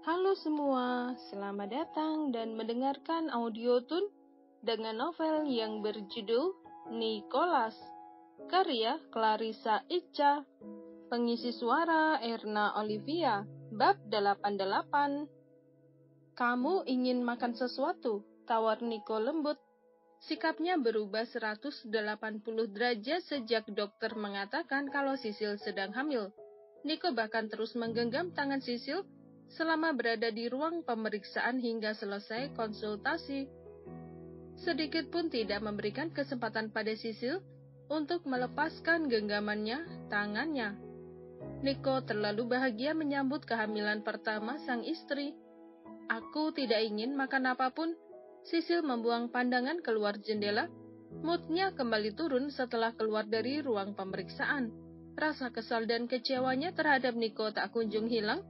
Halo semua, selamat datang dan mendengarkan audio tun dengan novel yang berjudul Nicholas, karya Clarissa Ica, pengisi suara Erna Olivia, bab 88. Kamu ingin makan sesuatu? Tawar Nico lembut. Sikapnya berubah 180 derajat sejak dokter mengatakan kalau Sisil sedang hamil. Nico bahkan terus menggenggam tangan Sisil selama berada di ruang pemeriksaan hingga selesai konsultasi. Sedikit pun tidak memberikan kesempatan pada Sisil untuk melepaskan genggamannya tangannya. Nico terlalu bahagia menyambut kehamilan pertama sang istri. Aku tidak ingin makan apapun. Sisil membuang pandangan keluar jendela. Moodnya kembali turun setelah keluar dari ruang pemeriksaan. Rasa kesal dan kecewanya terhadap Nico tak kunjung hilang,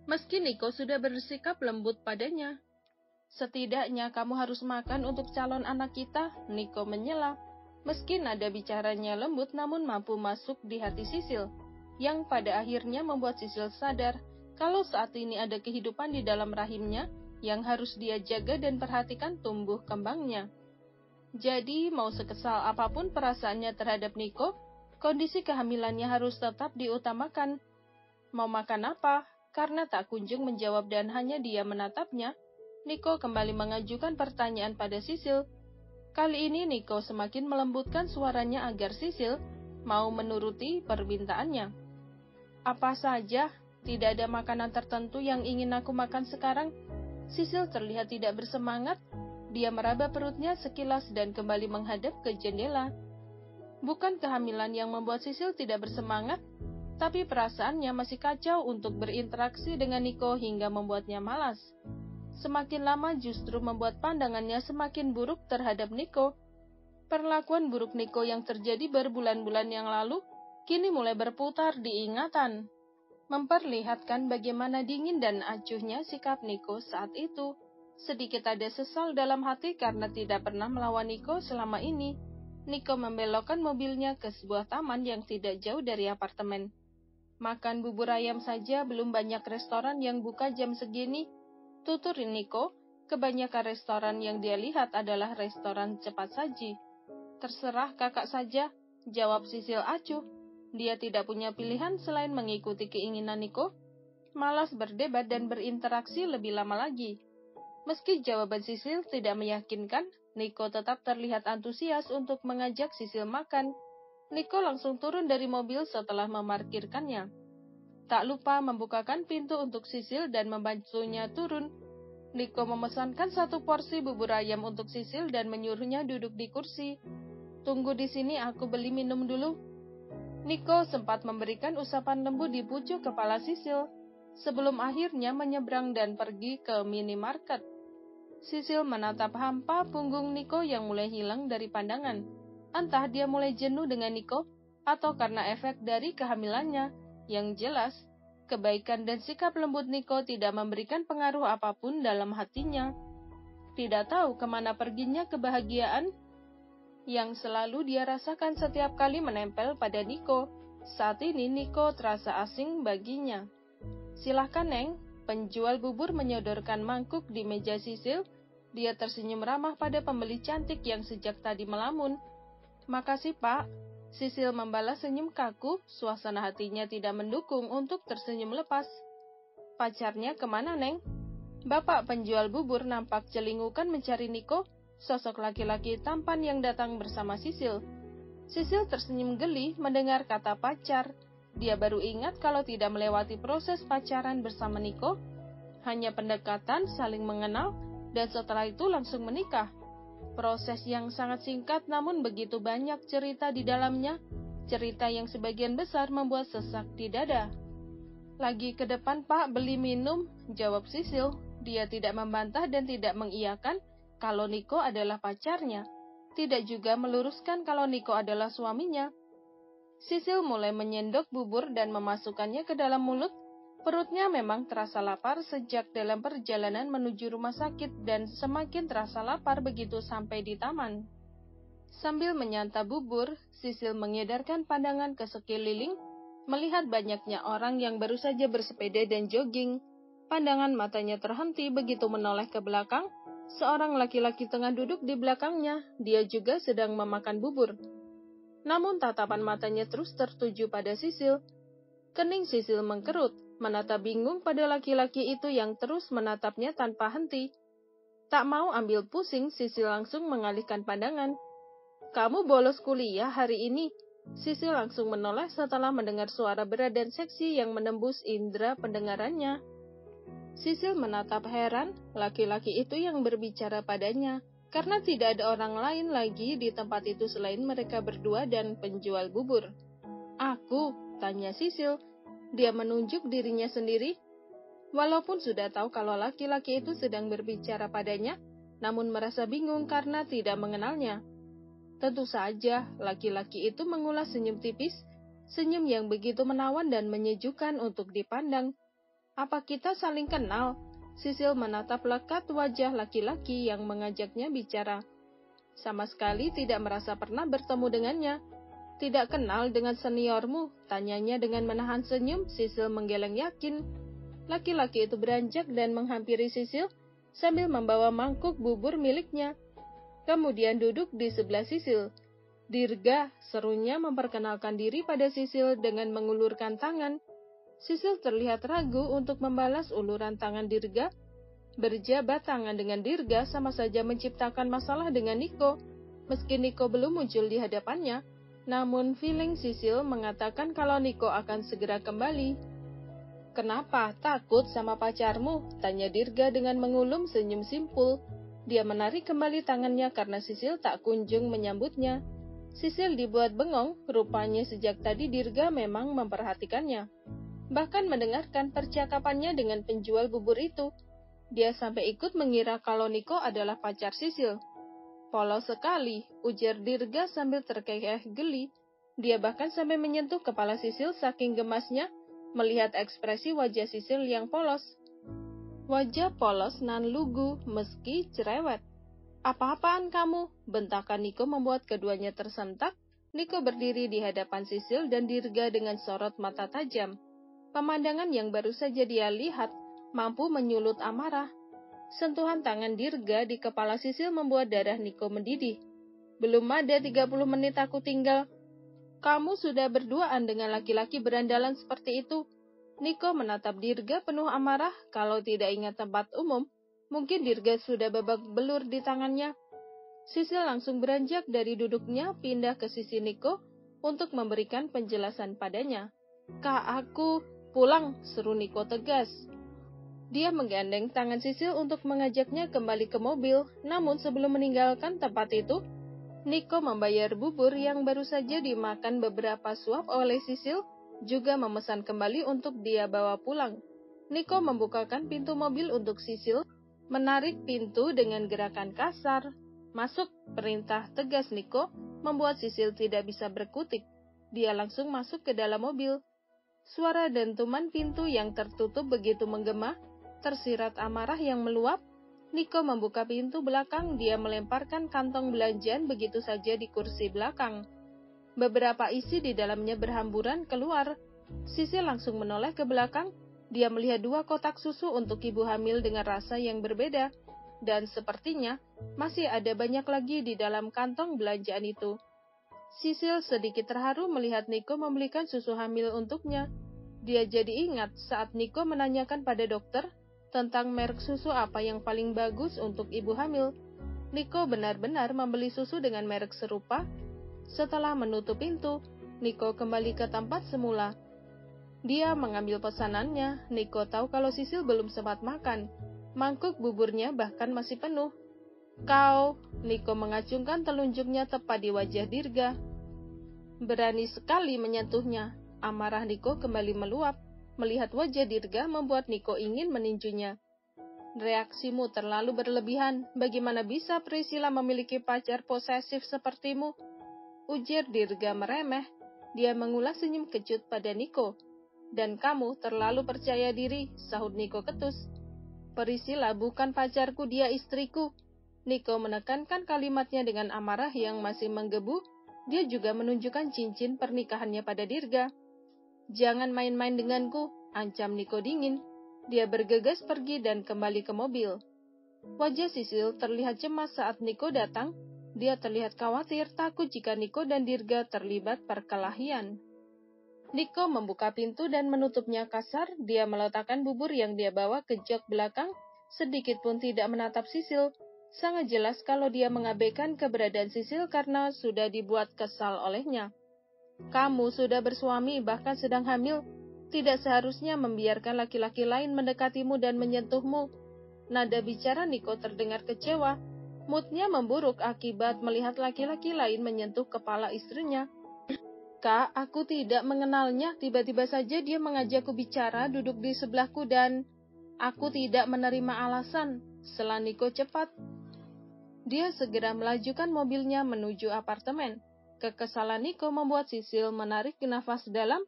meski Nico sudah bersikap lembut padanya. Setidaknya kamu harus makan untuk calon anak kita, Nico menyela. Meski nada bicaranya lembut namun mampu masuk di hati Sisil, yang pada akhirnya membuat Sisil sadar kalau saat ini ada kehidupan di dalam rahimnya yang harus dia jaga dan perhatikan tumbuh kembangnya. Jadi, mau sekesal apapun perasaannya terhadap Nico, kondisi kehamilannya harus tetap diutamakan. Mau makan apa? Karena tak kunjung menjawab dan hanya dia menatapnya, Nico kembali mengajukan pertanyaan pada Sisil. Kali ini Nico semakin melembutkan suaranya agar Sisil mau menuruti permintaannya. Apa saja? Tidak ada makanan tertentu yang ingin aku makan sekarang. Sisil terlihat tidak bersemangat. Dia meraba perutnya sekilas dan kembali menghadap ke jendela. Bukan kehamilan yang membuat Sisil tidak bersemangat, tapi perasaannya masih kacau untuk berinteraksi dengan Nico hingga membuatnya malas. Semakin lama justru membuat pandangannya semakin buruk terhadap Nico. Perlakuan buruk Nico yang terjadi berbulan-bulan yang lalu kini mulai berputar di ingatan, memperlihatkan bagaimana dingin dan acuhnya sikap Nico saat itu. Sedikit ada sesal dalam hati karena tidak pernah melawan Nico selama ini. Nico membelokkan mobilnya ke sebuah taman yang tidak jauh dari apartemen. Makan bubur ayam saja belum banyak restoran yang buka jam segini, tutur Nico. Kebanyakan restoran yang dia lihat adalah restoran cepat saji. Terserah kakak saja, jawab Sisil acuh. Dia tidak punya pilihan selain mengikuti keinginan Nico, malas berdebat dan berinteraksi lebih lama lagi. Meski jawaban Sisil tidak meyakinkan, Nico tetap terlihat antusias untuk mengajak Sisil makan. Nico langsung turun dari mobil setelah memarkirkannya. Tak lupa membukakan pintu untuk Sisil dan membantunya turun. Nico memesankan 1 porsi bubur ayam untuk Sisil dan menyuruhnya duduk di kursi. Tunggu di sini, aku beli minum dulu. Nico sempat memberikan usapan lembut di pucuk kepala Sisil, sebelum akhirnya menyeberang dan pergi ke minimarket. Sisil menatap hampa punggung Nico yang mulai hilang dari pandangan. Entah dia mulai jenuh dengan Nico, atau karena efek dari kehamilannya. Yang jelas, kebaikan dan sikap lembut Nico tidak memberikan pengaruh apapun dalam hatinya. Tidak tahu kemana perginya kebahagiaan yang selalu dia rasakan setiap kali menempel pada Nico. Saat ini Nico terasa asing baginya. Silahkan Neng, penjual bubur menyodorkan mangkuk di meja Sisil. Dia tersenyum ramah pada pembeli cantik yang sejak tadi melamun. Makasih Pak. Sisil membalas senyum kaku, suasana hatinya tidak mendukung untuk tersenyum lepas. Pacarnya kemana Neng? Bapak penjual bubur nampak celingukan mencari Nico, sosok laki-laki tampan yang datang bersama Sisil. Sisil tersenyum geli mendengar kata pacar. Dia baru ingat kalau tidak melewati proses pacaran bersama Nico, hanya pendekatan, saling mengenal, dan setelah itu langsung menikah. Proses yang sangat singkat namun begitu banyak cerita di dalamnya, cerita yang sebagian besar membuat sesak di dada. Lagi ke depan Pak, beli minum, jawab Sisil. Dia tidak membantah dan tidak mengiyakan kalau Nico adalah pacarnya. Tidak juga meluruskan kalau Nico adalah suaminya. Sisil mulai menyendok bubur dan memasukkannya ke dalam mulut. Perutnya memang terasa lapar sejak dalam perjalanan menuju rumah sakit dan semakin terasa lapar begitu sampai di taman. Sambil menyantap bubur, Sisil mengedarkan pandangan ke sekeliling, melihat banyaknya orang yang baru saja bersepeda dan jogging. Pandangan matanya terhenti begitu menoleh ke belakang. Seorang laki-laki tengah duduk di belakangnya. Dia juga sedang memakan bubur. Namun tatapan matanya terus tertuju pada Sisil. Kening Sisil mengkerut, menatap bingung pada laki-laki itu yang terus menatapnya tanpa henti. Tak mau ambil pusing, Sisil langsung mengalihkan pandangan. "Kamu bolos kuliah hari ini?" Sisil langsung menoleh setelah mendengar suara berat dan seksi yang menembus indera pendengarannya. Sisil menatap heran laki-laki itu yang berbicara padanya, karena tidak ada orang lain lagi di tempat itu selain mereka berdua dan penjual bubur. "Aku?" tanya Sisil. Dia menunjuk dirinya sendiri. Walaupun sudah tahu kalau laki-laki itu sedang berbicara padanya, namun merasa bingung karena tidak mengenalnya. Tentu saja, laki-laki itu mengulas senyum tipis, senyum yang begitu menawan dan menyejukkan untuk dipandang. "Apa kita saling kenal?" Sisil menatap lekat wajah laki-laki yang mengajaknya bicara. Sama sekali tidak merasa pernah bertemu dengannya. "Tidak kenal dengan seniormu?" tanyanya dengan menahan senyum. Sisil menggeleng yakin. Laki-laki itu beranjak dan menghampiri Sisil sambil membawa mangkuk bubur miliknya. Kemudian duduk di sebelah Sisil. "Dirga," serunya memperkenalkan diri pada Sisil dengan mengulurkan tangan. Sisil terlihat ragu untuk membalas uluran tangan Dirga. Berjabat tangan dengan Dirga sama saja menciptakan masalah dengan Niko. Meski Niko belum muncul di hadapannya, namun feeling Sisil mengatakan kalau Niko akan segera kembali. "Kenapa? Takut sama pacarmu?" tanya Dirga dengan mengulum senyum simpul. Dia menarik kembali tangannya karena Sisil tak kunjung menyambutnya. Sisil dibuat bengong, rupanya sejak tadi Dirga memang memperhatikannya. Bahkan mendengarkan percakapannya dengan penjual bubur itu. Dia sampai ikut mengira kalau Niko adalah pacar Sisil. "Polos sekali," ujar Dirga sambil terkekeh geli. Dia bahkan sampai menyentuh kepala Sisil saking gemasnya melihat ekspresi wajah Sisil yang polos. Wajah polos nan lugu meski cerewet. "Apa-apaan kamu?" bentakan Niko membuat keduanya tersentak. Niko berdiri di hadapan Sisil dan Dirga dengan sorot mata tajam. Pemandangan yang baru saja dia lihat mampu menyulut amarah. Sentuhan tangan Dirga di kepala Sisil membuat darah Niko mendidih. "Belum ada 30 menit aku tinggal. Kamu sudah berduaan dengan laki-laki berandalan seperti itu." Niko menatap Dirga penuh amarah. Kalau tidak ingat tempat umum, mungkin Dirga sudah babak belur di tangannya. Sisil langsung beranjak dari duduknya pindah ke sisi Niko untuk memberikan penjelasan padanya. "Kak, aku pulang," seru Niko tegas. Dia menggandeng tangan Sisil untuk mengajaknya kembali ke mobil, namun sebelum meninggalkan tempat itu, Niko membayar bubur yang baru saja dimakan beberapa suap oleh Sisil, juga memesan kembali untuk dia bawa pulang. Niko membukakan pintu mobil untuk Sisil, menarik pintu dengan gerakan kasar. "Masuk," perintah tegas Niko, membuat Sisil tidak bisa berkutik. Dia langsung masuk ke dalam mobil. Suara dentuman pintu yang tertutup begitu menggema, tersirat amarah yang meluap. Niko membuka pintu belakang, dia melemparkan kantong belanjaan begitu saja di kursi belakang. Beberapa isi di dalamnya berhamburan keluar. Sisil langsung menoleh ke belakang. Dia melihat 2 kotak susu untuk ibu hamil dengan rasa yang berbeda. Dan sepertinya masih ada banyak lagi di dalam kantong belanjaan itu. Sisil sedikit terharu melihat Niko membelikan susu hamil untuknya. Dia jadi ingat saat Niko menanyakan pada dokter tentang merek susu apa yang paling bagus untuk ibu hamil. Niko benar-benar membeli susu dengan merek serupa. Setelah menutup pintu, Niko kembali ke tempat semula. Dia mengambil pesanannya. Niko tahu kalau Sisil belum sempat makan. Mangkuk buburnya bahkan masih penuh. "Kau," Niko mengacungkan telunjuknya tepat di wajah Dirga. Berani sekali menyentuhnya. Amarah Niko kembali meluap. Melihat wajah Dirga membuat Niko ingin meninjunya. "Reaksimu terlalu berlebihan. Bagaimana bisa Priscilla memiliki pacar posesif sepertimu?" ujar Dirga meremeh. Dia mengulas senyum kecut pada Niko. "Dan kamu terlalu percaya diri," sahut Niko ketus. "Priscilla bukan pacarku, dia istriku." Niko menekankan kalimatnya dengan amarah yang masih menggebu. Dia juga menunjukkan cincin pernikahannya pada Dirga. "Jangan main-main denganku," ancam Niko dingin. Dia bergegas pergi dan kembali ke mobil. Wajah Sisil terlihat cemas saat Nico datang. Dia terlihat khawatir, takut jika Nico dan Dirga terlibat perkelahian. Nico membuka pintu dan menutupnya kasar. Dia meletakkan bubur yang dia bawa ke jok belakang, sedikit pun tidak menatap Sisil. Sangat jelas kalau dia mengabaikan keberadaan Sisil karena sudah dibuat kesal olehnya. Kamu sudah bersuami, bahkan sedang hamil. Tidak seharusnya membiarkan laki-laki lain mendekatimu dan menyentuhmu. Nada bicara Nico terdengar kecewa. Moodnya memburuk akibat melihat laki-laki lain menyentuh kepala istrinya. Kak, aku tidak mengenalnya. Tiba-tiba saja dia mengajakku bicara, duduk di sebelahku dan aku tidak menerima alasan. Setelah Nico cepat, dia segera melajukan mobilnya menuju apartemen. Kekesalan Nico membuat Sisil menarik nafas dalam.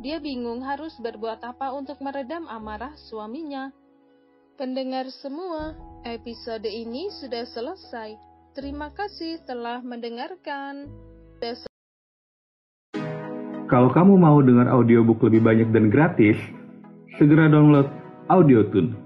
Dia bingung harus berbuat apa untuk meredam amarah suaminya. Pendengar semua, episode ini sudah selesai. Terima kasih telah mendengarkan. Kalau kamu mau dengar audiobook lebih banyak dan gratis, segera download Audiotune.